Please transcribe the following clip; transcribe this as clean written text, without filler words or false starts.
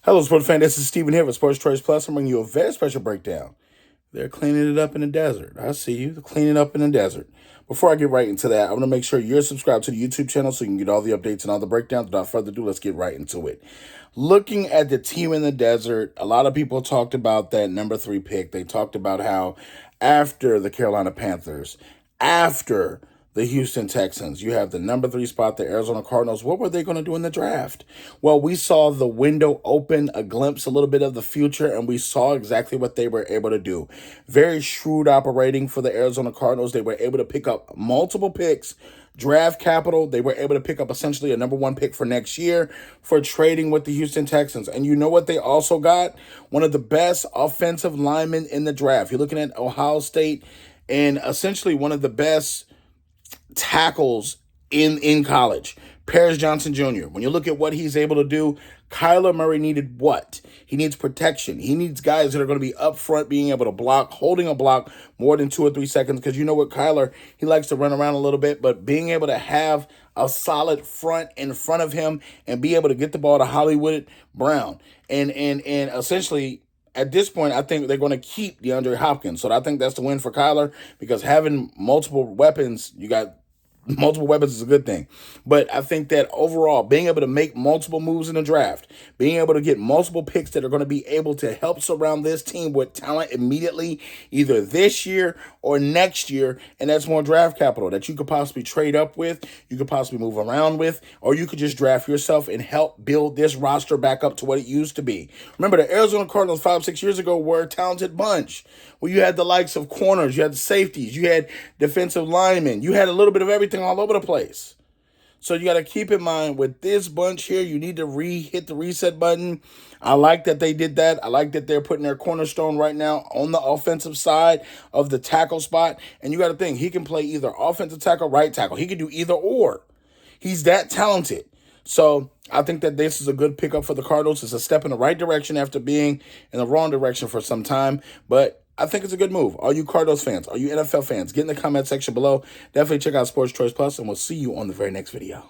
Hello, sports fan. This is Steven here with Sports Choice Plus. I'm bringing you a very special breakdown. They're cleaning it up in the desert. I see you. They're cleaning up in the desert. Before I get right into that, I want to make sure you're subscribed to the YouTube channel so you can get all the updates and all the breakdowns. Without further ado, let's get right into it. Looking at the team in the desert, a lot of people talked about that number 3 pick. They talked about how after the Carolina Panthers, after the Houston Texans, you have the number 3 spot, the Arizona Cardinals. What were they going to do in the draft? Well, we saw the window open, a glimpse, a little bit of the future, and we saw exactly what they were able to do. Very shrewd operating for the Arizona Cardinals. They were able to pick up multiple picks, draft capital. They were able to pick up essentially a number 1 pick for next year for trading with the Houston Texans. And you know what they also got? One of the best offensive linemen in the draft. You're looking at Ohio State and essentially one of the best tackles in college. Paris Johnson Jr. When you look at what he's able to do, Kyler Murray needed what? He needs protection. He needs guys that are going to be up front, being able to block, holding a block more than 2 or 3 seconds. Because you know what, Kyler, he likes to run around a little bit, but being able to have a solid front in front of him and be able to get the ball to Hollywood Brown. And essentially, at this point, I think they're going to keep DeAndre Hopkins. So I think that's the win for Kyler, because having multiple weapons, you got multiple weapons is a good thing. But I think that overall, being able to make multiple moves in the draft, being able to get multiple picks that are going to be able to help surround this team with talent immediately, either this year or next year, and that's more draft capital that you could possibly trade up with, you could possibly move around with, or you could just draft yourself and help build this roster back up to what it used to be. Remember, the Arizona Cardinals 5-6 years ago were a talented bunch, where you had the likes of corners, you had the safeties, you had defensive linemen, you had a little bit of everything all over the place. So you got to keep in mind with this bunch here, you need to hit the reset button. I like that they did that. I like that they're putting their cornerstone right now on the offensive side of the tackle spot. And you got to think, he can play either offensive tackle, right tackle. He can do either or. He's that talented. So I think that this is a good pickup for the Cardinals. It's a step in the right direction after being in the wrong direction for some time. But I think it's a good move. All you Cardinals fans, all you NFL fans, get in the comment section below. Definitely check out Sports Choice Plus, and we'll see you on the very next video.